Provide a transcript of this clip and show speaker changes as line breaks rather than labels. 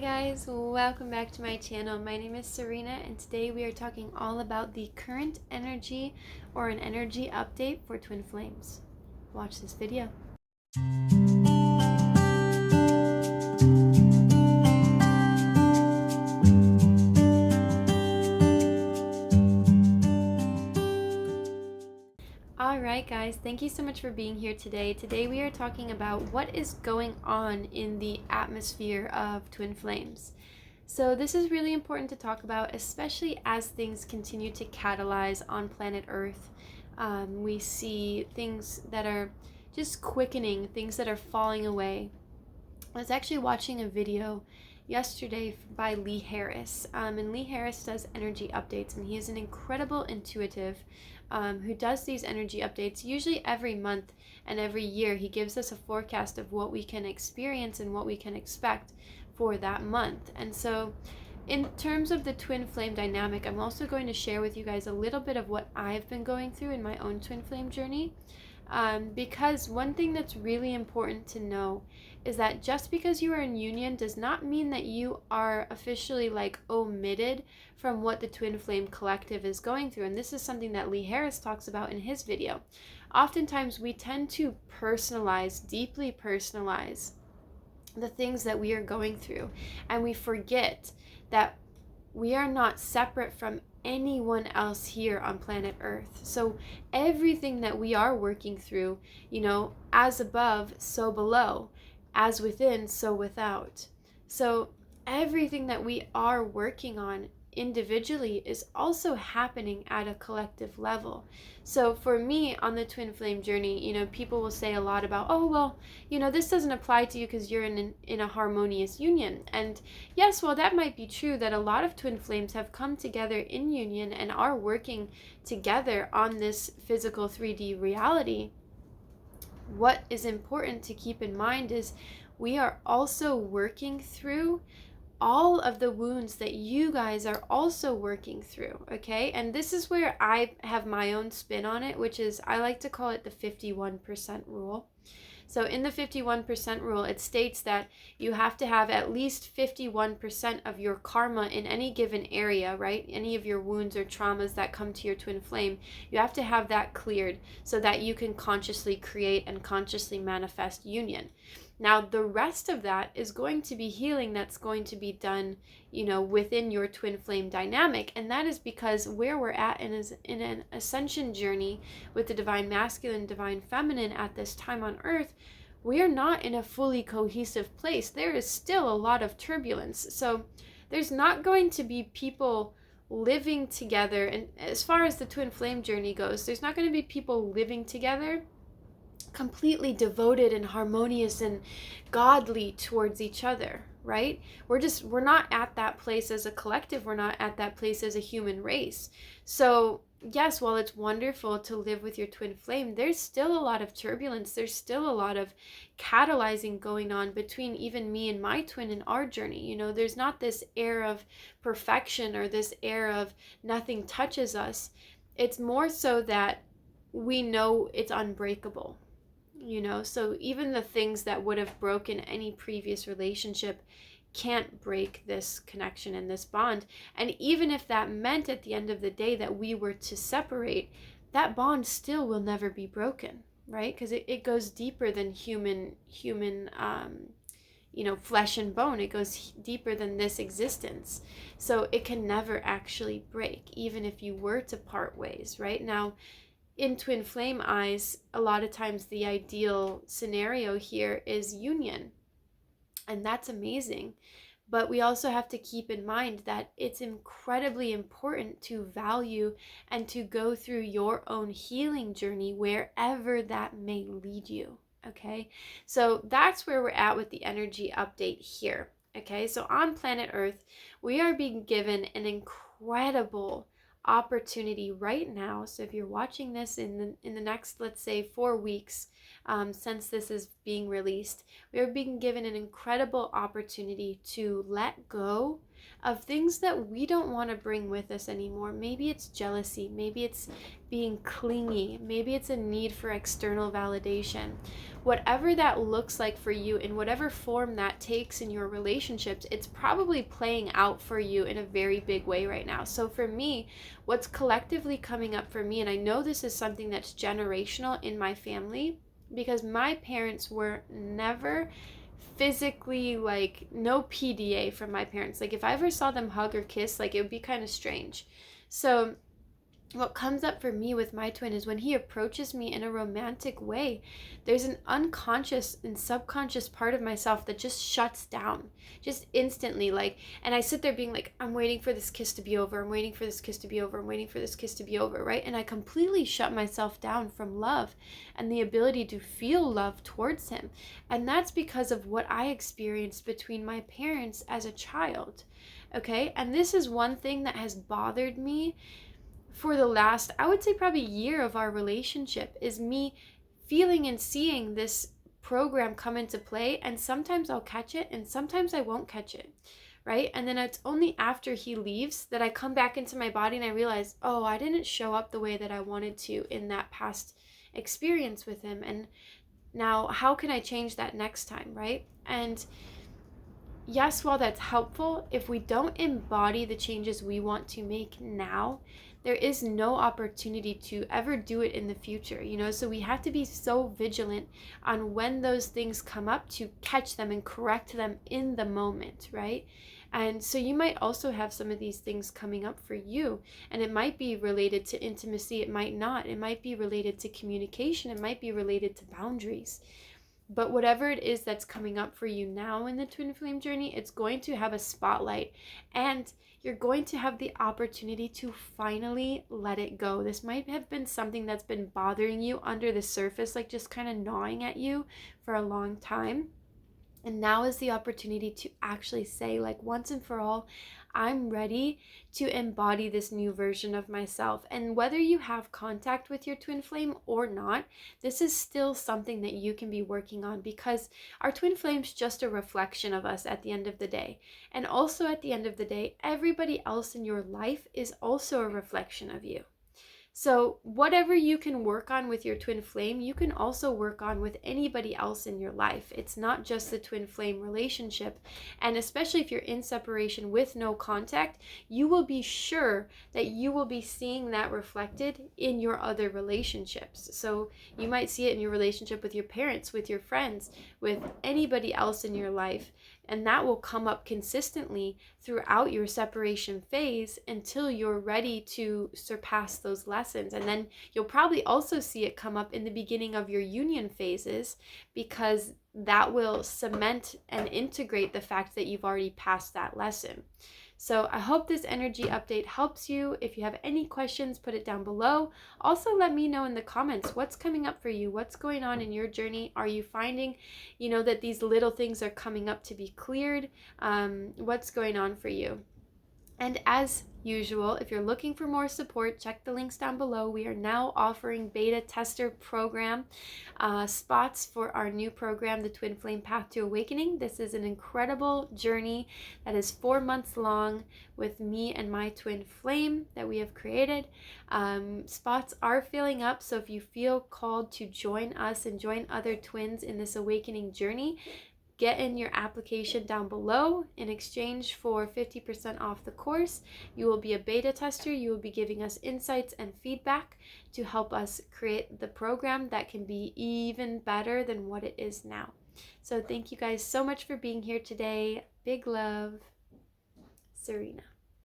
guys, welcome back to my channel. My name is Serena and today we are talking all about the current energy or an energy update for twin flames. Watch this video. Alright guys, thank you so much for being here today. Today we are talking about what is going on in the atmosphere of twin flames. So this is really important to talk about, especially as things continue to catalyze on planet Earth. We see things that are just quickening, things that are falling away. I was actually watching a video yesterday by Lee Harris, and Lee Harris does energy updates, and he is an incredible intuitive who does these energy updates usually every month and every year. He gives us a forecast of what we can experience and what we can expect for that month. And so in terms of the twin flame dynamic, I'm also going to share with you guys a little bit of what I've been going through in my own twin flame journey. Because one thing that's really important to know is that just because you are in union does not mean that you are officially omitted from what the twin flame collective is going through. And this is something that Lee Harris talks about in his video. Oftentimes we tend to deeply personalize the things that we are going through, and we forget that we are not separate from anyone else here on planet Earth. So everything that we are working through, as above, so below, as within, so without. So everything that we are working on individually is also happening at a collective level. So for me on the twin flame journey, people will say a lot about, oh, well, this doesn't apply to you because you're in a harmonious union. And yes, well, that might be true that a lot of twin flames have come together in union and are working together on this physical 3D reality. What is important to keep in mind is we are also working through all of the wounds that you guys are also working through, okay? And this is where I have my own spin on it, which is, I like to call it the 51% rule. So in the 51% rule, it states that you have to have at least 51% of your karma in any given area, right? Any of your wounds or traumas that come to your twin flame, you have to have that cleared so that you can consciously create and consciously manifest union. Now, the rest of that is going to be healing that's going to be done, within your twin flame dynamic. And that is because where we're at in an ascension journey with the divine masculine, divine feminine at this time on Earth, we are not in a fully cohesive place. There is still a lot of turbulence. So there's not going to be people living together. And as far as the twin flame journey goes, there's not going to be people living together completely devoted and harmonious and godly towards each other, right? We're not at that place as a collective. We're not at that place as a human race. So yes, while it's wonderful to live with your twin flame, there's still a lot of turbulence. There's still a lot of catalyzing going on between even me and my twin in our journey. There's not this air of perfection or this air of nothing touches us. It's more so that we know it's unbreakable. So even the things that would have broken any previous relationship can't break this connection and this bond. And even if that meant at the end of the day that we were to separate, that bond still will never be broken, right? Because it goes deeper than human flesh and bone. It goes deeper than this existence. So it can never actually break, even if you were to part ways, right? Now, in twin flame eyes, a lot of times the ideal scenario here is union, and that's amazing. But we also have to keep in mind that it's incredibly important to value and to go through your own healing journey wherever that may lead you, okay? So that's where we're at with the energy update here, okay? So on planet Earth, we are being given an incredible opportunity right now. So if you're watching this in the next, let's say, 4 weeks, since this is being released, we are being given an incredible opportunity to let go of things that we don't want to bring with us anymore. Maybe it's jealousy, maybe it's being clingy, maybe it's a need for external validation. Whatever that looks like for you, in whatever form that takes in your relationships, it's probably playing out for you in a very big way right now. So for me, what's collectively coming up for me, and I know this is something that's generational in my family, because my parents were never physically, like, no PDA from my parents. Like, if I ever saw them hug or kiss, like, it would be kind of strange. So what comes up for me with my twin is when he approaches me in a romantic way, there's an unconscious and subconscious part of myself that just shuts down, just instantly. Like, and I sit there being like, I'm waiting for this kiss to be over, I'm waiting for this kiss to be over, I'm waiting for this kiss to be over, right? And I completely shut myself down from love and the ability to feel love towards him. And that's because of what I experienced between my parents as a child. Okay, and this is one thing that has bothered me for the last, I would say, probably year of our relationship, is me feeling and seeing this program come into play, and sometimes I'll catch it and sometimes I won't catch it, right? And then it's only after he leaves that I come back into my body and I realize, oh, I didn't show up the way that I wanted to in that past experience with him, and now how can I change that next time, right? And yes, while that's helpful, if we don't embody the changes we want to make now, there is no opportunity to ever do it in the future, so we have to be so vigilant on when those things come up to catch them and correct them in the moment, right? And so you might also have some of these things coming up for you, and it might be related to intimacy, it might not, it might be related to communication, it might be related to boundaries. But whatever it is that's coming up for you now in the twin flame journey, it's going to have a spotlight, and you're going to have the opportunity to finally let it go. This might have been something that's been bothering you under the surface, like just kind of gnawing at you for a long time. And now is the opportunity to actually say, like, once and for all, I'm ready to embody this new version of myself. And whether you have contact with your twin flame or not, this is still something that you can be working on, because our twin flame's just a reflection of us at the end of the day. And also at the end of the day, everybody else in your life is also a reflection of you. So whatever you can work on with your twin flame, you can also work on with anybody else in your life. It's not just the twin flame relationship. And especially if you're in separation with no contact, you will be sure that you will be seeing that reflected in your other relationships. So you might see it in your relationship with your parents, with your friends, with anybody else in your life. And that will come up consistently throughout your separation phase until you're ready to surpass those lessons. And then you'll probably also see it come up in the beginning of your union phases, because that will cement and integrate the fact that you've already passed that lesson. So I hope this energy update helps you. If you have any questions, put it down below. Also, let me know in the comments what's coming up for you. What's going on in your journey? Are you finding, that these little things are coming up to be cleared? What's going on for you? And as usual, if you're looking for more support, check the links down below. We are now offering beta tester program spots for our new program, the Twin Flame Path to Awakening. This is an incredible journey that is 4 months long with me and my twin flame that we have created. Spots are filling up, so if you feel called to join us and join other twins in this awakening journey, get in your application down below. In exchange for 50% off the course, you will be a beta tester. You will be giving us insights and feedback to help us create the program that can be even better than what it is now. So thank you guys so much for being here today. Big love, Serena.